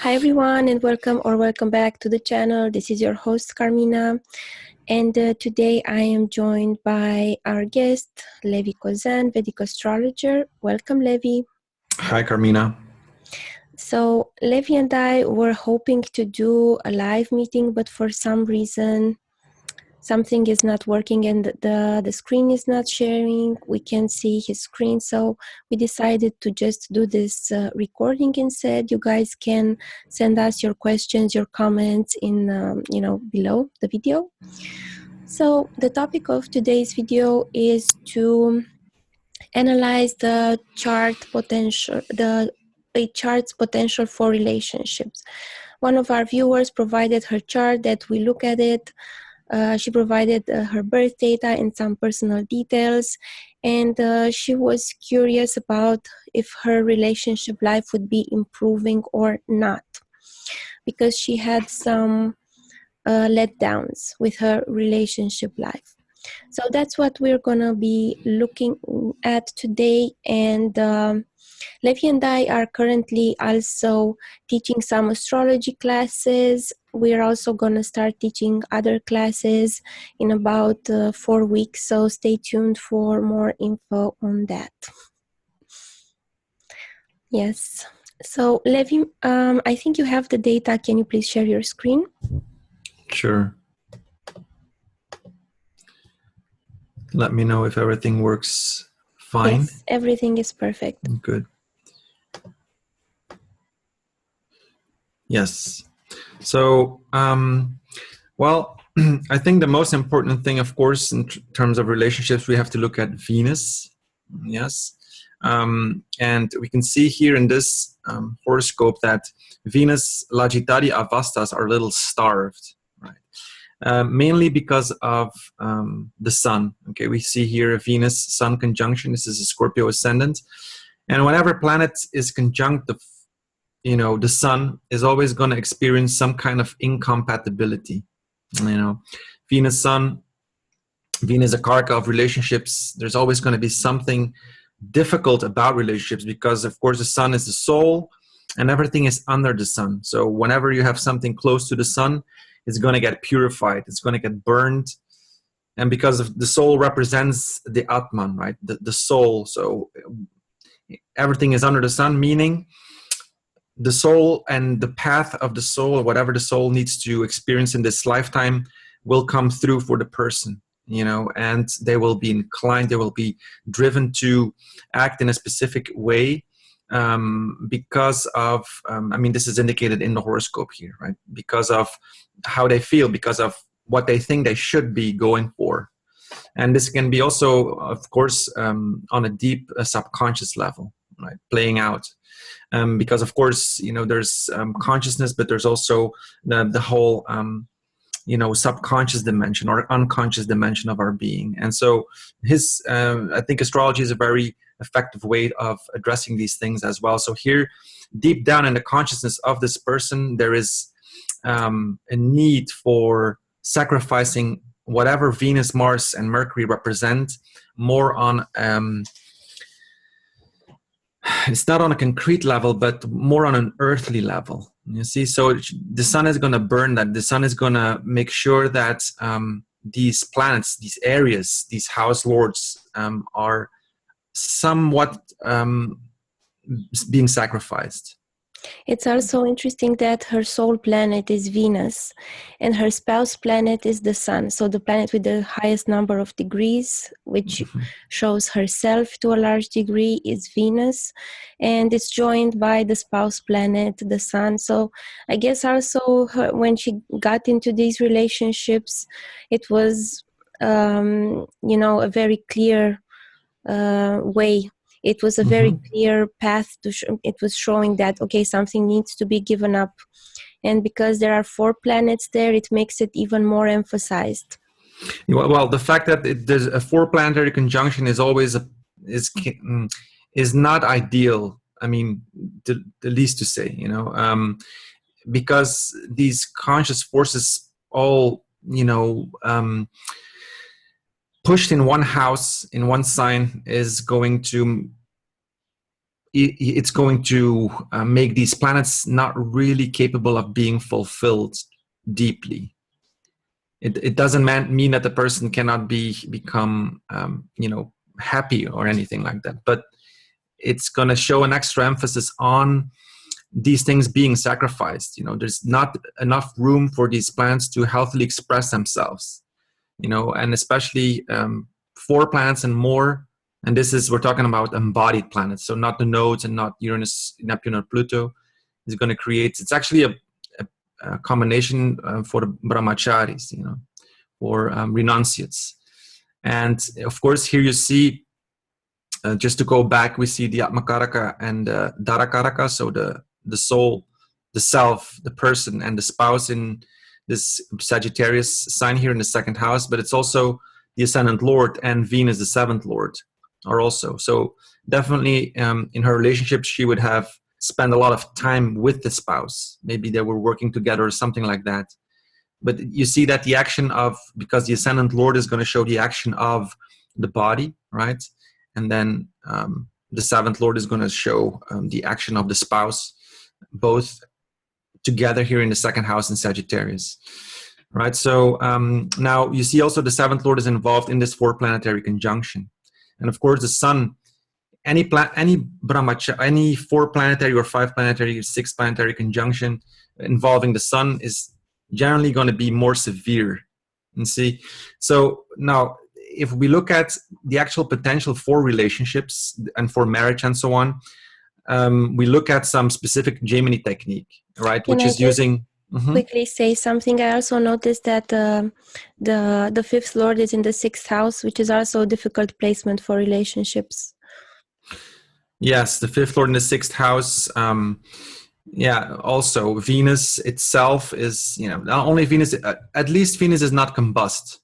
Hi everyone, and welcome back to the channel. This is your host Carmina, and today I am joined by our guest Levi Cosijn, Vedic astrologer. Welcome, Levi. Hi, Carmina. So Levi and I were hoping to do a live meeting, but for some reason something is not working and the screen is not sharing. We can't see his screen, so we decided to just do this recording instead. You guys can send us your questions, your comments in below the video. So the topic of today's video is to analyze the chart potential, a chart's potential for relationships. One of our viewers provided her chart that we look at it. She provided her birth data and some personal details, and she was curious about if her relationship life would be improving or not, because she had some letdowns with her relationship life. So that's what we're gonna be looking at today, and Levi and I are currently also teaching some astrology classes. We're also going to start teaching other classes in about 4 weeks, so stay tuned for more info on that. Yes. So Levi, I think you have the data. Can you please share your screen? Sure. Let me know if everything works fine. Yes, everything is perfect. Good. Yes. So, well, I think the most important thing, of course, in terms of relationships, we have to look at Venus. Yes. And we can see here in this horoscope that Venus, Lagitari, Avastas are a little starved, right? Mainly because of the sun. Okay, we see here a Venus-Sun conjunction. This is a Scorpio ascendant. And whenever planet is conjunct the sun is always going to experience some kind of incompatibility. Venus, sun, Venus, a karaka of relationships. There's always going to be something difficult about relationships because, of course, the sun is the soul and everything is under the sun. So whenever you have something close to the sun, it's going to get purified. It's going to get burned. And because of the soul represents the Atman, right? The soul. So everything is under the sun, meaning the soul and the path of the soul, or whatever the soul needs to experience in this lifetime, will come through for the person, and they will be inclined, they will be driven to act in a specific way because of, this is indicated in the horoscope here, right? Because of how they feel, because of what they think they should be going for. And this can be also, of course, on a deep subconscious level, right? Playing out. Because of course, there's consciousness, but there's also the whole, subconscious dimension or unconscious dimension of our being. And so I think astrology is a very effective way of addressing these things as well. So here, deep down in the consciousness of this person, there is a need for sacrificing whatever Venus, Mars, and Mercury represent more on it's not on a concrete level, but more on an earthly level. You see, so the sun is going to burn that. The sun is going to make sure that these planets, these areas, these house lords are somewhat being sacrificed. It's also interesting that her soul planet is Venus and her spouse planet is the sun. So the planet with the highest number of degrees, which shows herself to a large degree, is Venus. And it's joined by the spouse planet, the sun. So I guess also when she got into these relationships, it was, a very clear way. It was a very clear path to it was showing that, okay, something needs to be given up. And because there are 4 planets there, it makes it even more emphasized. Well, the fact that there's a 4 planetary conjunction is always is not ideal. I mean, the least to say, because these conscious forces all, pushed in one house, in one sign, is going to it's going to make these planets not really capable of being fulfilled deeply. It doesn't mean that the person cannot become happy or anything like that, but it's going to show an extra emphasis on these things being sacrificed. There's not enough room for these planets to healthily express themselves, and especially 4 planets and more. And we're talking about embodied planets, so not the nodes and not Uranus, Neptune, or Pluto. Is going to create. It's actually a combination for the brahmacharis, or renunciates. And of course, here you see, just to go back, we see the Atmakaraka and Dharakaraka, so the soul, the self, the person, and the spouse in this Sagittarius sign here in the 2nd house, but it's also the Ascendant Lord and Venus, the 7th Lord, are also. So definitely in her relationship, she would have spent a lot of time with the spouse. Maybe they were working together or something like that. But you see that the action of, because the Ascendant Lord is going to show the action of the body, right? And then the 7th Lord is going to show the action of the spouse, both together here in the 2nd house in Sagittarius, right? So now you see also the 7th Lord is involved in this 4 planetary conjunction. And of course, the sun, any 4 planetary or 5 planetary or 6 planetary conjunction involving the sun is generally going to be more severe. And see, so now if we look at the actual potential for relationships and for marriage and so on, we look at some specific Gemini technique, right? Which is using. Quickly say something. I also noticed that the 5th Lord is in the 6th house, which is also a difficult placement for relationships. Yes, the 5th Lord in the 6th house. Also Venus itself is, not only Venus, at least Venus is not combust,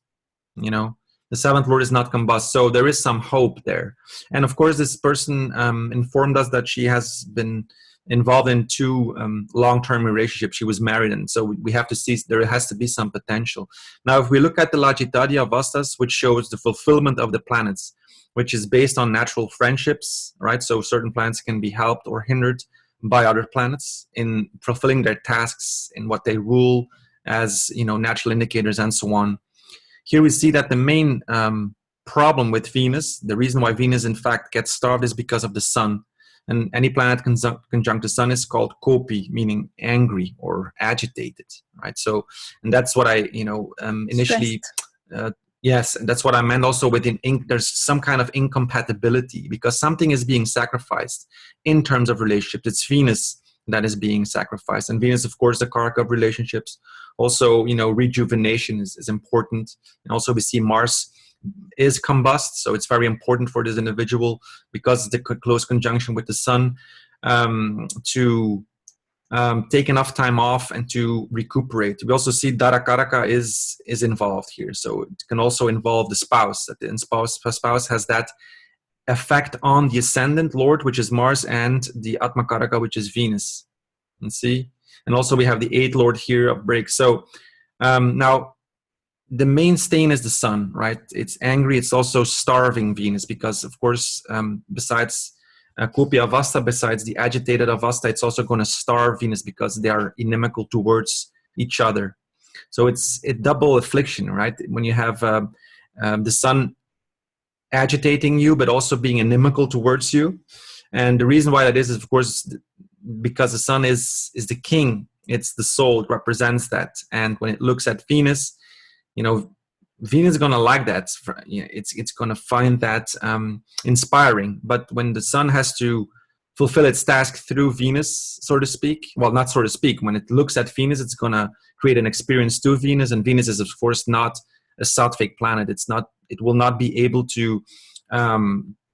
the 7th Lord is not combust. So there is some hope there. And of course, this person informed us that she has been involved in 2 long-term relationships. She was married, and so we have to see there has to be some potential. Now, if we look at the Lagitadya Avastas, which shows the fulfillment of the planets, which is based on natural friendships, right? So certain planets can be helped or hindered by other planets in fulfilling their tasks, in what they rule as, natural indicators and so on. Here we see that the main problem with Venus, the reason why Venus in fact gets starved, is because of the sun. And any planet conjunct the sun is called kopi, meaning angry or agitated, right? So, and that's what I, initially, yes, and that's what I meant also with there's some kind of incompatibility, because something is being sacrificed in terms of relationships. It's Venus that is being sacrificed. And Venus, of course, the karaka of relationships. Also, rejuvenation is important. And also we see Mars is combust, so it's very important for this individual, because of the close conjunction with the sun, to take enough time off and to recuperate. We also see Dharakaraka is involved here, so it can also involve the spouse. That the spouse has that effect on the Ascendant Lord, which is Mars, and the Atmakaraka, which is Venus. And see, and also we have the 8th Lord here of break. So now the main stain is the sun, right? It's angry. It's also starving Venus, because of course, besides Kopi Avasta, besides the agitated Avasta, it's also going to starve Venus because they are inimical towards each other. So it's a double affliction, right? When you have the sun agitating you, but also being inimical towards you. And the reason why that is of course, because the sun is the king. It's the soul. It represents that. And when it looks at Venus, Venus is going to like that. It's going to find that inspiring. But when the sun has to fulfill its task through Venus, so to speak, well, not so to speak, when it looks at Venus, it's going to create an experience to Venus. And Venus is, of course, not a sattvic planet. It will not be able to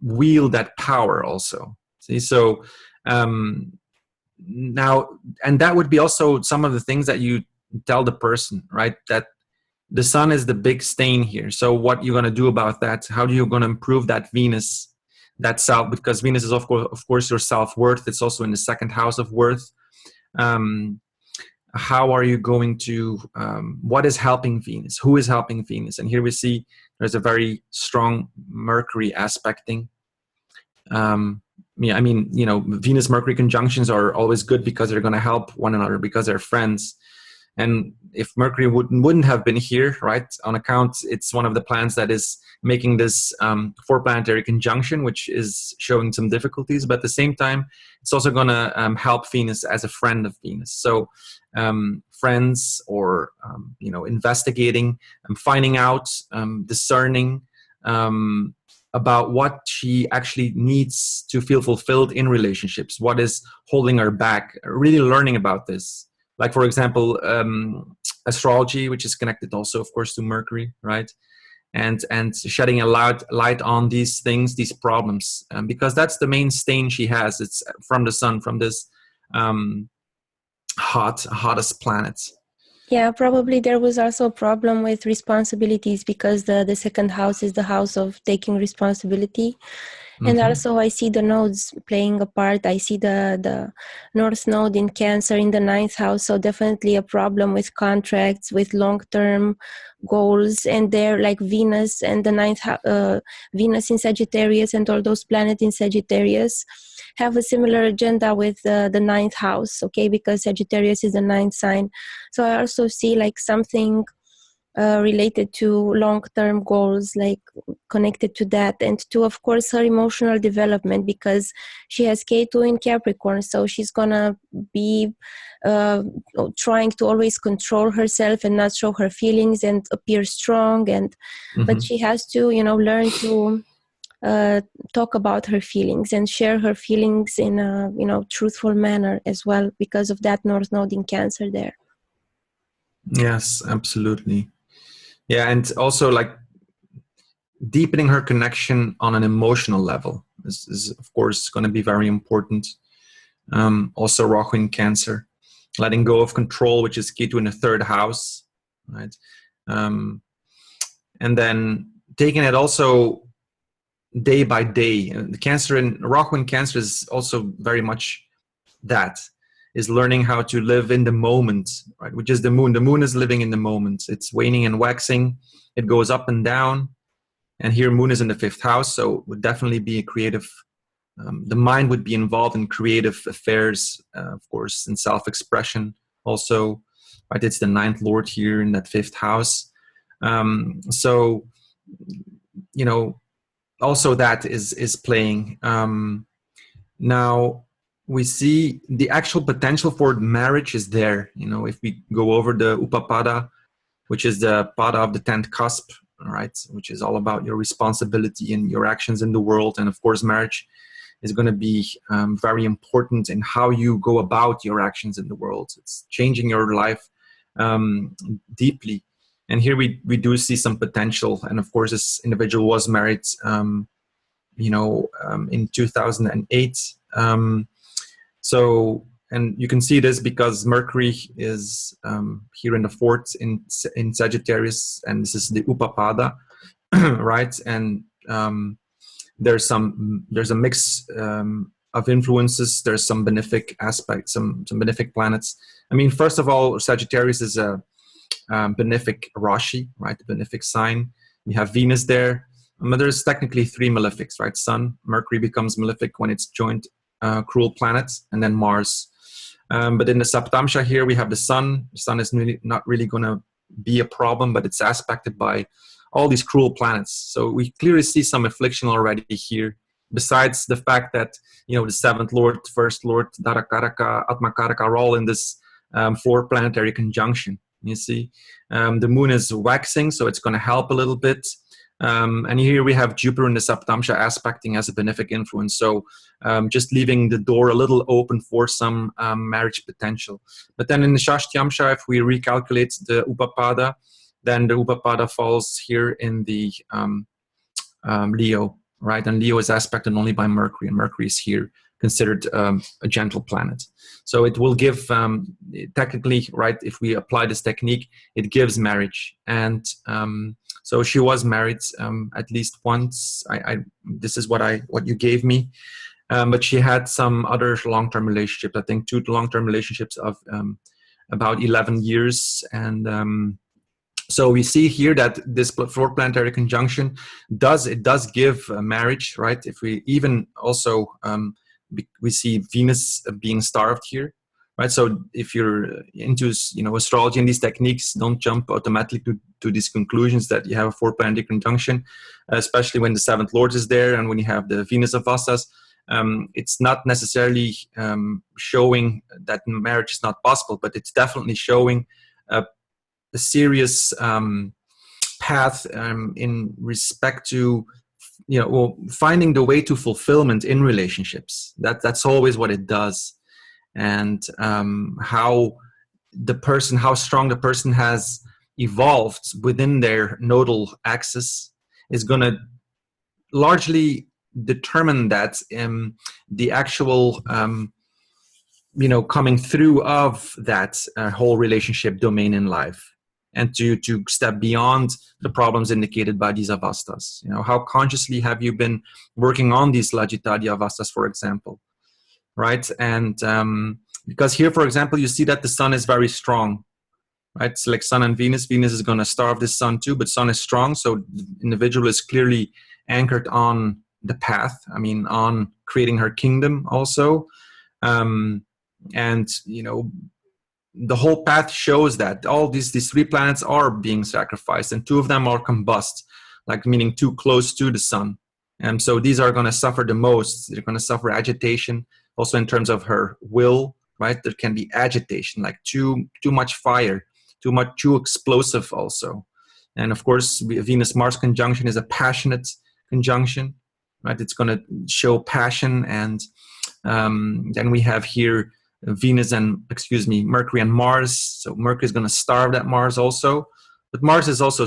wield that power also. See, so now, and that would be also some of the things that you tell the person, right? That the sun is the big stain here. So what you're going to do about that? How are you going to improve that Venus, that self? Because Venus is of course your self-worth. It's also in the 2nd house of worth. How are you going to, what is helping Venus? Who is helping Venus? And here we see there's a very strong Mercury aspecting yeah, I mean, you know, Venus Mercury conjunctions are always good because they're going to help one another, because they're friends. And if Mercury wouldn't have been here, right, on account, it's one of the planets that is making this 4-planetary conjunction, which is showing some difficulties. But at the same time, it's also going to help Venus as a friend of Venus. So friends, or you know, investigating, finding out, discerning about what she actually needs to feel fulfilled in relationships, what is holding her back, really learning about this. Like, for example, astrology, which is connected also, of course, to Mercury, right? And shedding a light on these things, these problems, because that's the main stain she has. It's from the sun, from this hottest planet. Yeah, probably there was also a problem with responsibilities, because the second house is the house of taking responsibility. And also I see the nodes playing a part. I see the North Node in Cancer in the 9th house. So definitely a problem with contracts, with long-term goals. And they're like Venus and the 9th, Venus in Sagittarius, and all those planets in Sagittarius have a similar agenda with the 9th house, okay? Because Sagittarius is the 9th sign. So I also see like something related to long-term goals, like connected to that, and to, of course, her emotional development, because she has Ketu in Capricorn, so she's gonna be trying to always control herself and not show her feelings and appear strong, and but she has to, you know, learn to talk about her feelings and share her feelings in a, you know, truthful manner as well, because of that North Node in Cancer there. Yes, absolutely. Yeah, and also like deepening her connection on an emotional level is of course going to be very important. Also Rahu in Cancer, letting go of control, which is Ketu in the 3rd house, right? And then taking it also day by day. The Cancer in Rahu in Cancer is also very much that, is learning how to live in the moment, right? Which is the moon. The moon is living in the moment. It's waning and waxing. It goes up and down. And here moon is in the 5th house, so it would definitely be a creative, the mind would be involved in creative affairs, of course, in self-expression also, right? It's the 9th lord here in that 5th house. So, you know, also that is playing. Now, we see the actual potential for marriage is there. You know, if we go over the Upapada, which is the pada of the 10th cusp, right, which is all about your responsibility and your actions in the world. And of course, marriage is going to be very important in how you go about your actions in the world. It's changing your life deeply. And here we do see some potential. And of course, this individual was married, you know, in 2008. So, and you can see this because Mercury is here in the 4th in Sagittarius, and this is the Upapada, right? And there's a mix of influences. There's some benefic aspects, some benefic planets. I mean, first of all, Sagittarius is a benefic Rashi, right? The benefic sign. We have Venus there. But there's technically 3 malefics, right? Sun, Mercury becomes malefic when it's joined cruel planets, and then Mars. But in the Saptamsha here, we have the Sun. The Sun is really not really going to be a problem, but it's aspected by all these cruel planets. So we clearly see some affliction already here. Besides the fact that, you know, the 7th Lord, 1st Lord, Darakaraka, Atmakaraka are all in this 4-planetary conjunction. You see, the moon is waxing, so it's going to help a little bit. And here we have Jupiter in the Saptamsha aspecting as a benefic influence. So just leaving the door a little open for some marriage potential. But then in the Shashtyamsha, if we recalculate the Upapada, then the Upapada falls here in the Leo, right? And Leo is aspected only by Mercury, and Mercury is here considered a gentle planet. So it will give, technically, right, if we apply this technique, it gives marriage. And so she was married at least once. This is what you gave me. But she had some other long-term relationships, I think 2 long-term relationships of about 11 years. And so we see here that this 4-planetary conjunction does give marriage, right? If we even also we see Venus being starved here, right? So if you're into, astrology and these techniques, don't jump automatically to these conclusions that you have a 4-planetary conjunction, especially when the 7th Lord is there and when you have the Venus of Vastas. It's not necessarily showing that marriage is not possible, but it's definitely showing a serious path in respect to finding the way to fulfillment in relationships. That's always what it does, and how strong the person has evolved within their nodal axis is going to largely determine that the actual coming through of that whole relationship domain in life, and to step beyond the problems indicated by these avastas. How consciously have you been working on these lagitadi avastas, for example, right? And because here, for example, you see that the sun is very strong, right? It's like Sun and Venus. Venus is going to starve the sun too, but Sun is strong, so the individual is clearly anchored on the path. On creating her kingdom also. And the whole path shows that all these 3 planets are being sacrificed, and 2 of them are combust, like meaning too close to the sun. And so these are going to suffer the most. They're going to suffer agitation, also in terms of her will, right? There can be agitation, like too much fire, too explosive also. And of course, Venus-Mars conjunction is a passionate conjunction, right? It's going to show passion. And then we have here Mercury and Mars. So Mercury is going to starve that Mars also, but Mars is also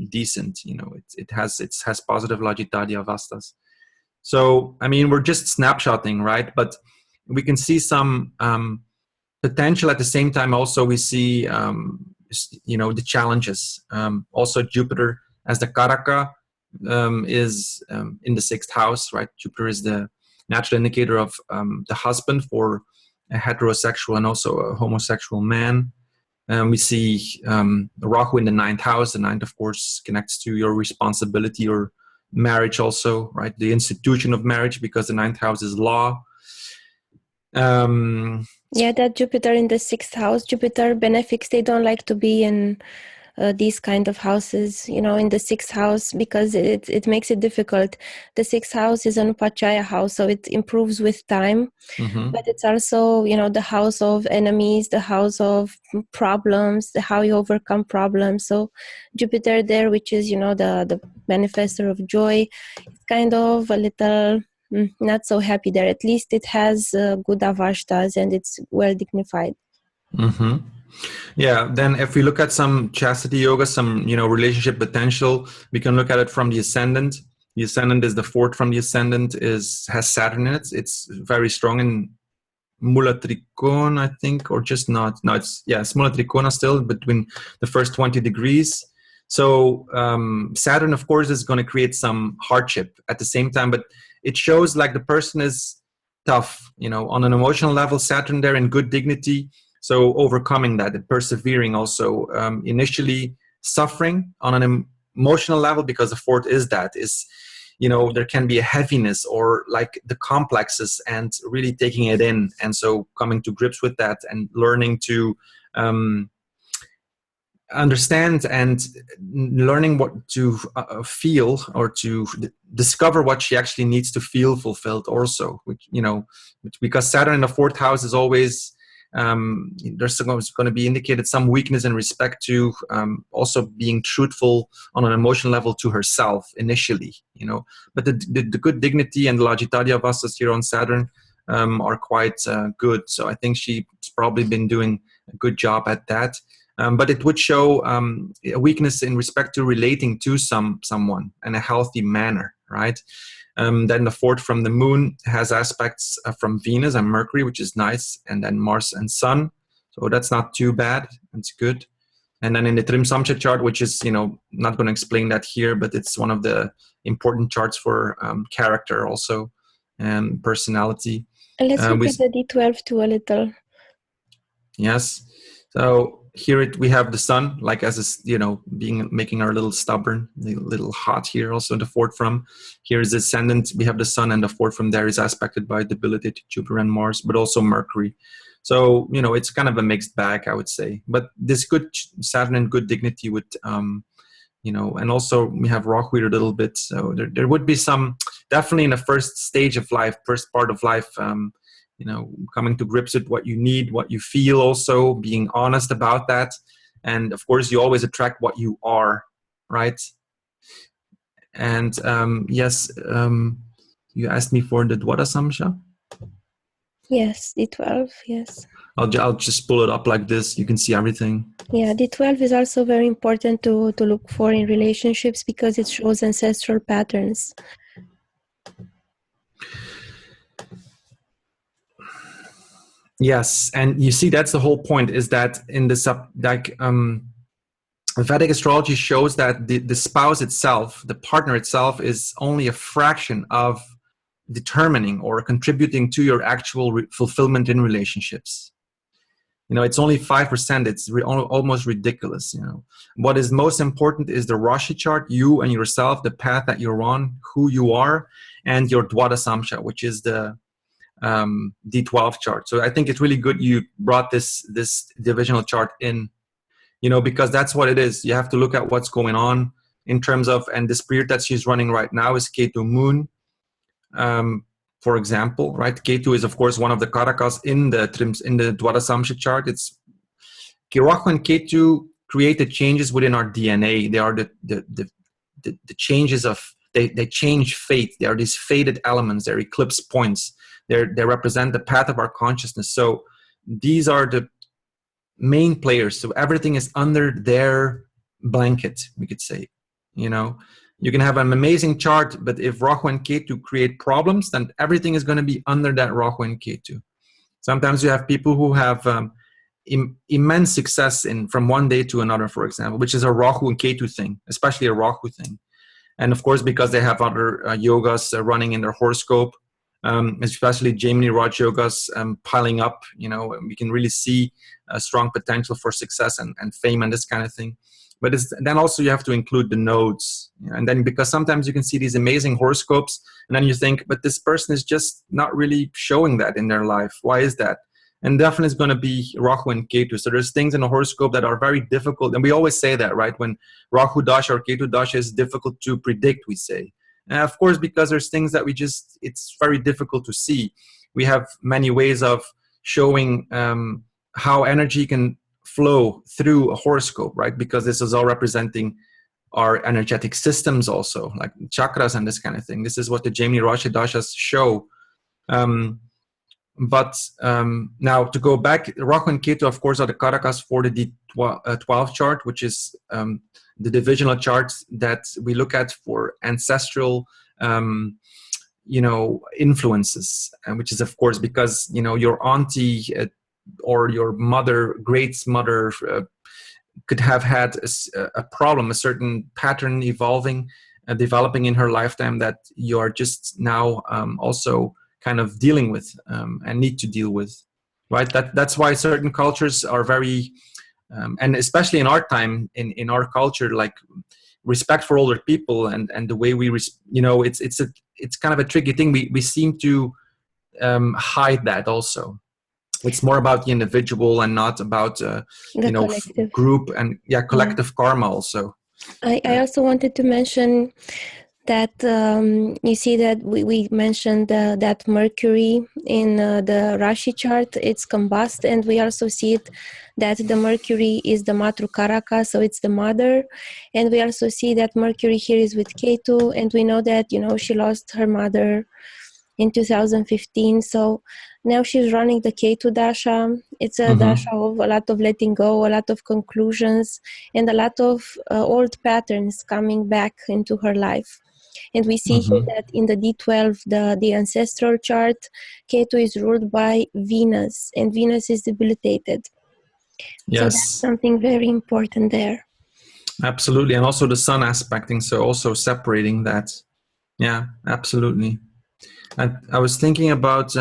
decent. It has positive lagitadi avastas. So we're just snapshotting, right? But we can see some potential at the same time. Also, we see the challenges. Also, Jupiter as the Karaka is in the 6th house, right? Jupiter is the natural indicator of the husband for a heterosexual and also a homosexual man. We see Rahu in the 9th house. The 9th, of course, connects to your responsibility or marriage also, right? The institution of marriage, because the 9th house is law. That Jupiter in the 6th house, Jupiter benefics, they don't like to be in these kind of houses, in the 6th house, because it makes it difficult. The 6th house is an Upachaya house, so it improves with time. Mm-hmm. But it's also, the house of enemies, the house of problems, how you overcome problems. So Jupiter there, which is, the manifestor of joy, it's kind of a little not so happy there. At least it has good avashtas and it's well dignified. Mm-hmm. Yeah, then if we look at some chastity yoga, some relationship potential, we can look at it from the ascendant. The ascendant is the 4th from the ascendant, has Saturn in it. It's very strong in Mula Trikona, I think, or just not. No, it's Mula Trikona still, between the first 20 degrees. So Saturn, of course, is going to create some hardship at the same time, but it shows like the person is tough, on an emotional level. Saturn there in good dignity. So overcoming that and persevering also, initially suffering on an emotional level, because the 4th is there can be a heaviness or like the complexes, and really taking it in. And so coming to grips with that and learning to understand and learning what to feel, or to discover what she actually needs to feel fulfilled also, because Saturn in the 4th house is always there's going to be indicated some weakness in respect to also being truthful on an emotional level to herself initially, but the good dignity and the lagitadi avastas here on Saturn are quite good. So I think she's probably been doing a good job at that. But it would show a weakness in respect to relating to someone in a healthy manner, right? Then the 4th from the moon has aspects from Venus and Mercury, which is nice, and then Mars and Sun. So that's not too bad. It's good. And then in the Trim Samcha chart, which is, not going to explain that here, but it's one of the important charts for character also and personality. And let's look at the D12 too a little. Yes. So here we have the sun, like as is, making her a little stubborn, a little hot here. Also the fourth from here is ascendant. We have the sun, and the fourth from there is aspected by debilitated Jupiter and Mars, but also Mercury. So, it's kind of a mixed bag, I would say. But this good Saturn and good dignity would, and also we have Rahu here a little bit. So there would be some, definitely in the first stage of life, first part of life, coming to grips with what you need, what you feel, also being honest about that. And of course, you always attract what you are, right? And yes, you asked me for the Dwadasamsha. Yes, D12, yes. I'll just pull it up like this. You can see everything. Yeah, D12 is also very important to look for in relationships because it shows ancestral patterns. Yes, and you see that's the whole point, is that in the Vedic astrology shows that the spouse itself, the partner itself, is only a fraction of determining or contributing to your actual fulfillment in relationships. It's only 5%. It's almost ridiculous. What is most important is the Rashi chart, you and yourself, the path that you're on, who you are, and your Dwadasamsha, which is the D12 chart. So I think it's really good you brought this divisional chart in, because that's what it is. You have to look at what's going on in terms of, and the spirit that she's running right now is Ketu Moon, for example, right? Ketu is, of course, one of the karakas in the Dwadasamsha chart. It's Rahu and Ketu create the changes within our DNA. They are the changes of, they change fate. They are these fated elements. They're eclipse points. They represent the path of our consciousness. So these are the main players. So everything is under their blanket, we could say. You can have an amazing chart, but if Rahu and Ketu create problems, then everything is going to be under that Rahu and Ketu. Sometimes you have people who have immense success from one day to another, for example, which is a Rahu and Ketu thing, especially a Rahu thing. And of course, because they have other yogas running in their horoscope, especially Gemini Raj yogas piling up, we can really see a strong potential for success and fame and this kind of thing. But then also you have to include the nodes. And then because sometimes you can see these amazing horoscopes and then you think, but this person is just not really showing that in their life. Why is that? And definitely it's going to be Rahu and Ketu. So there's things in a horoscope that are very difficult. And we always say that, right? When Rahu Dasha or Ketu Dasha is difficult to predict, we say. And of course, because there's things that it's very difficult to see. We have many ways of showing how energy can flow through a horoscope, right? Because this is all representing our energetic systems also, like chakras and this kind of thing. This is what the Gemini Rashi Dashas show. But now to go back, Rahu and Ketu, of course, are the karakas for the D12 chart, which is the divisional charts that we look at for ancestral, influences, and which is, of course, because, your auntie or your mother, great mother, could have had a problem, a certain pattern developing in her lifetime that you are just now also kind of dealing with and need to deal with, right? That's why certain cultures are very, and especially in our time, in our culture, like respect for older people and the way we, it's kind of a tricky thing. We seem to hide that also. It's more about the individual and not about group and collective karma also. I also wanted to mention that you see that we mentioned that Mercury in the Rashi chart, it's combust, and we also see it that the Mercury is the Matru Karaka, so it's the mother, and we also see that Mercury here is with Ketu, and we know that she lost her mother in 2015, so now she's running the Ketu Dasha. It's a Dasha of a lot of letting go, a lot of conclusions, and a lot of old patterns coming back into her life. And we see here that in the D12, the ancestral chart, Ketu is ruled by Venus, and Venus is debilitated. Yes. So that's something very important there. Absolutely. And also the sun aspecting, so also separating that. Yeah, absolutely. I was thinking about,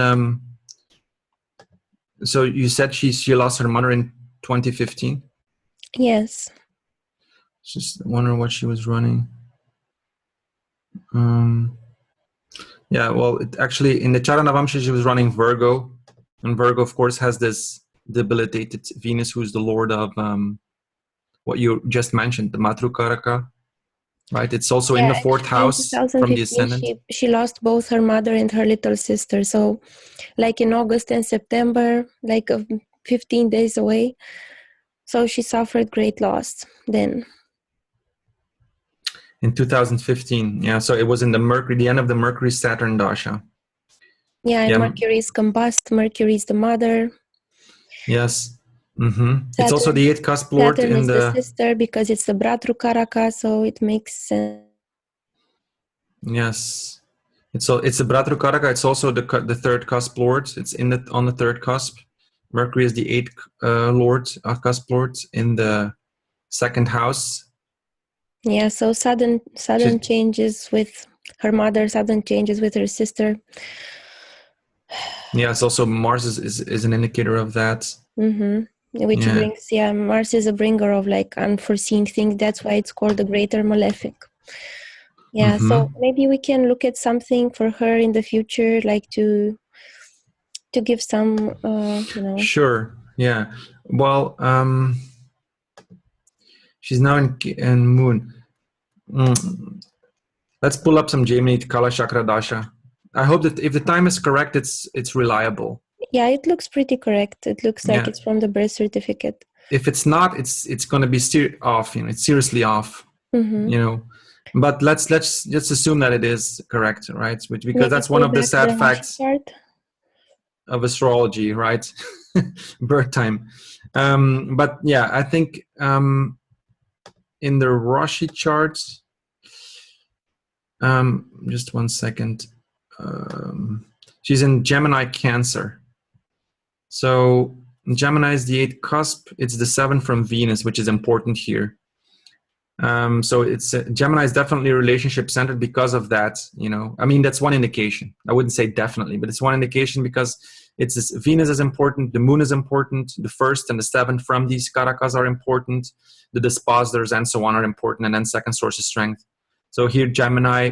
so you said she lost her mother in 2015? Yes. Just wonder what she was running. Yeah, well, actually, in the Charanavamsha, she was running Virgo. And Virgo, of course, has this debilitated Venus, who's the lord of what you just mentioned, the Matrukaraka, right? It's also in the fourth Actually, in house from the 2015, ascendant. she lost both her mother and her little sister. So, like in August and September, like 15 days away. So she suffered great loss then. In 2015, yeah. So it was in the end of the Mercury Saturn dasha. Yeah, and Mercury is combust. Mercury is the mother. Yes. It's also the 8th cusp lord Saturn in is the sister because it's the Bratrukaraka, so it makes sense. Yes. It's a Bratrukaraka. It's also the 3rd cusp lord. It's on the 3rd cusp. Mercury is the 8th cusp lord in the 2nd house. Yeah, so sudden changes with her mother, sudden changes with her sister. Yes, also Mars is an indicator of that. Which brings, Mars is a bringer of like unforeseen things. That's why it's called the Greater Malefic. Yeah, so maybe we can look at something for her in the future, like to give some, Sure. Yeah. Well, she's now in Moon. Let's pull up some Gemini Kala Chakra Dasha. I hope that if the time is correct, it's reliable. Yeah, it looks pretty correct. It looks like it's from the birth certificate. If it's not, it's going to be off. It's seriously off. But let's just assume that it is correct, right? Because that's one of the sad facts of astrology, right? Birth time. But yeah, I think in the Rashi charts, just one second. She's in Gemini Cancer. So Gemini is the 8th cusp. It's the 7th from Venus, which is important here. So it's Gemini is definitely relationship centered because of that. I mean, that's one indication. I wouldn't say definitely, but it's one indication because Venus is important, the moon is important, the 1st and the 7th from these karakas are important, the dispositors and so on are important, and then second source of strength. So here Gemini,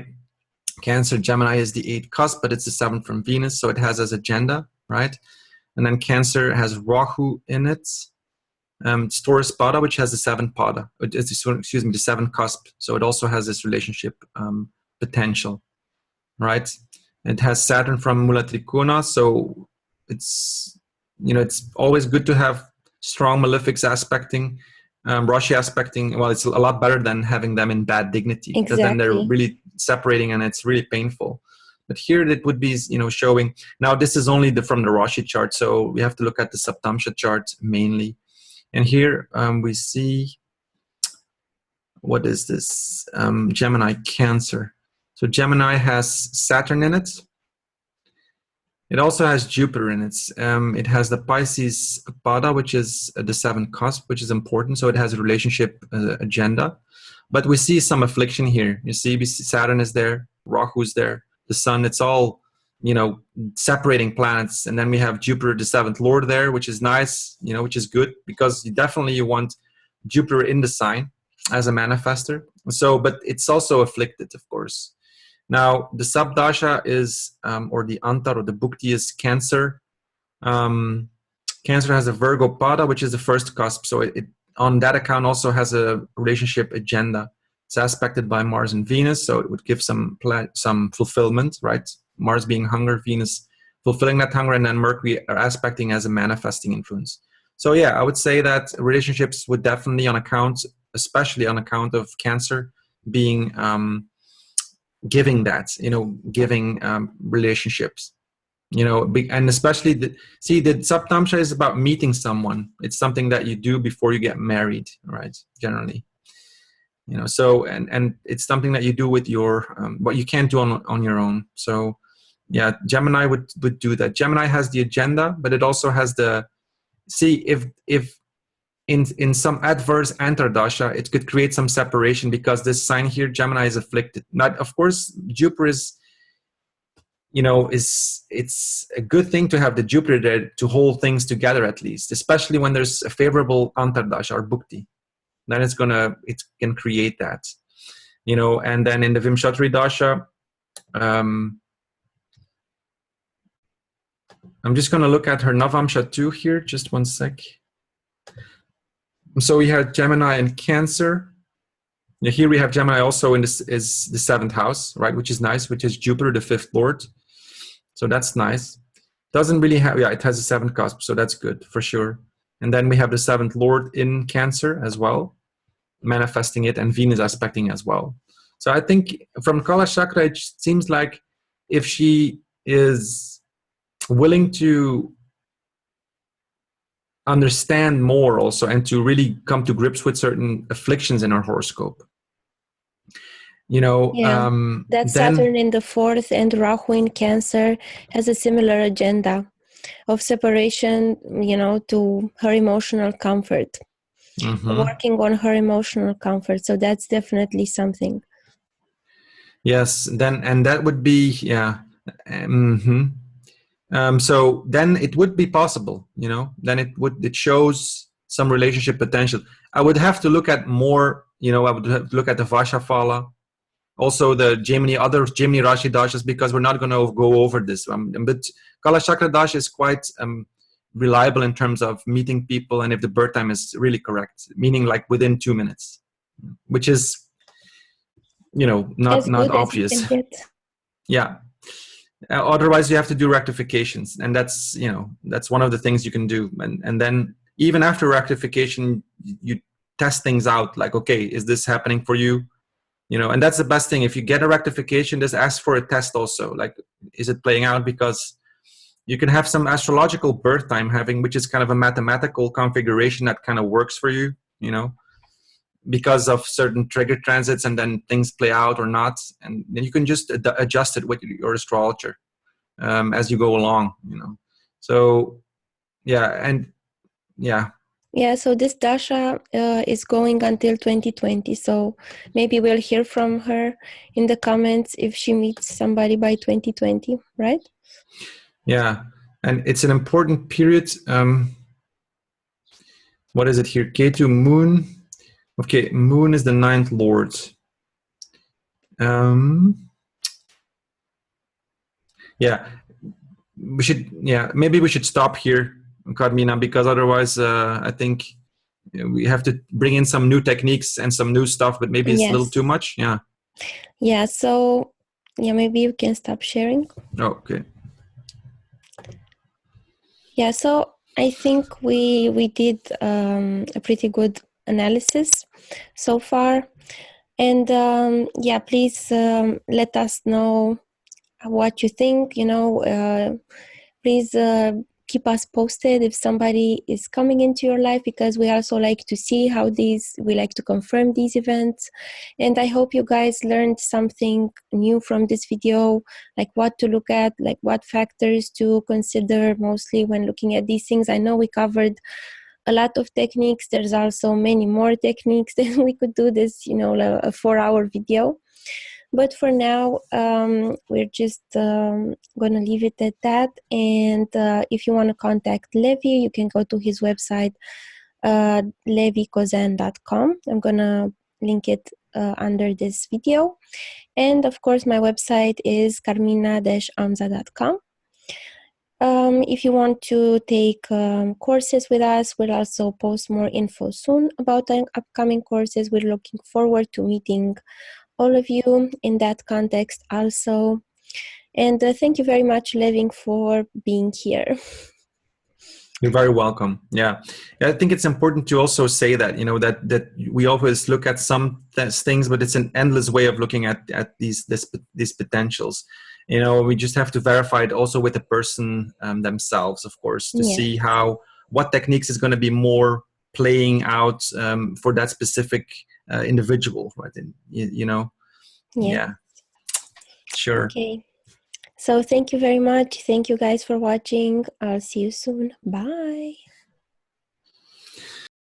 Cancer, Gemini is the 8th cusp, but it's the 7th from Venus, so it has as agenda, right? And then Cancer has Rahu in it. It's Taurus Pada, which has the 7th Pada, the 7th cusp. So it also has this relationship potential, right? It has Saturn from Mula Trikona, so it's always good to have strong malefics aspecting, Rashi aspecting. Well, it's a lot better than having them in bad dignity, because then they're really separating and it's really painful. But here it would be, showing. Now this is only from the Rashi chart, so we have to look at the Saptamsha chart mainly. And here we see, what is this? Gemini Cancer. So Gemini has Saturn in it. It also has Jupiter in it. It has the Pisces Pada, which is the 7th cusp, which is important. So it has a relationship agenda. But we see some affliction here. You see Saturn is there, Rahu is there, the Sun. It's all, separating planets. And then we have Jupiter, the 7th Lord there, which is nice, which is good, because you want Jupiter in the sign as a manifester. So, but it's also afflicted, of course. Now, the Sabdasha is, or the Antar or the Bhukti is Cancer. Cancer has a Virgo Pada, which is the 1st cusp. So it on that account also has a relationship agenda. It's aspected by Mars and Venus, so it would give some fulfillment, right? Mars being hunger, Venus fulfilling that hunger, and then Mercury are aspecting as a manifesting influence. So yeah, I would say that relationships would definitely especially on account of Cancer being giving that, giving relationships, and especially the Saptamsha is about meeting someone. It's something that you do before you get married, right? Generally, so and it's something that you do with your what you can't do on your own. So yeah, Gemini would do that. Gemini has the agenda, but it also has if in some adverse antardasha, it could create some separation, because this sign here, Gemini, is afflicted. Not, of course, Jupiter is, it's a good thing to have the Jupiter there to hold things together, at least, especially when there's a favorable antardasha or bhukti. then it can create that, you know. And then in the Vimshatri Dasha, I'm just going to look at her Navamsha too here, just one sec. So we had Gemini and Cancer. Yeah, here we have Gemini also in this is the 7th house, right, which is nice, which is Jupiter, the 5th lord. So that's nice. Doesn't really have, yeah, it has a 7th cusp, so that's good for sure. And then we have the 7th lord in Cancer as well, manifesting it, and Venus aspecting as well. So I think from Kala Chakra, it seems like if she is willing to understand more also and to really come to grips with certain afflictions in her horoscope, you know, Yeah, that then Saturn in the 4th and Rahu in Cancer has a similar agenda of separation, you know, to her emotional comfort, working on her emotional comfort. So that's definitely something. Yes, then, and that would be, yeah. So then it would be possible, you know, then it shows some relationship potential. I would have to look at more, you know, I would have to look at the Vashafala, also the other Gemini Rashi Dashas, because we're not going to go over this. But Kala Chakra Dasha is quite reliable in terms of meeting people, and if the birth time is really correct, meaning like within 2 minutes, which is, you know, not obvious. Yeah. Otherwise you have to do rectifications, and that's, you know, that's one of the things you can do. And then even after rectification, you test things out, like, okay, is this happening for you? You know, and that's the best thing. If you get a rectification, just ask for a test also, like, is it playing out? Because you can have some astrological birth time having, which is kind of a mathematical configuration that kind of works for you, you know, because of certain trigger transits, and then things play out or not, and then you can just adjust it with your astrologer as you go along, you know. So yeah, so this Dasha is going until 2020, so maybe we'll hear from her in the comments if she meets somebody by 2020, right? Yeah, and it's an important period. What is it here? Ketu Moon. Okay, Moon is the 9th lord. Yeah, maybe we should stop here, Carmina, because otherwise I think we have to bring in some new techniques and some new stuff, but maybe it's a little too much. Yeah, so yeah, maybe you can stop sharing. Okay. Yeah, so I think we did a pretty good analysis so far, and yeah, please let us know what you think. You know, please keep us posted if somebody is coming into your life, because we also like to see how we like to confirm these events. And I hope you guys learned something new from this video, like what to look at, like what factors to consider mostly when looking at these things. I know we covered a lot of techniques. There's also many more techniques that we could do this, you know, a 4-hour video. But for now, we're just going to leave it at that. And if you want to contact Levi, you can go to his website, levicosijn.com. I'm going to link it under this video. And of course, my website is carmina-amza.com. If you want to take courses with us, we'll also post more info soon about upcoming courses. We're looking forward to meeting all of you in that context also. And thank you very much, Levin, for being here. You're very welcome. Yeah, I think it's important to also say that, you know, that we always look at some things, but it's an endless way of looking at these potentials. You know, we just have to verify it also with the person themselves, of course, to see what techniques is going to be more playing out for that specific individual, right? And, you know, yeah, sure. Okay. So thank you very much. Thank you guys for watching. I'll see you soon. Bye.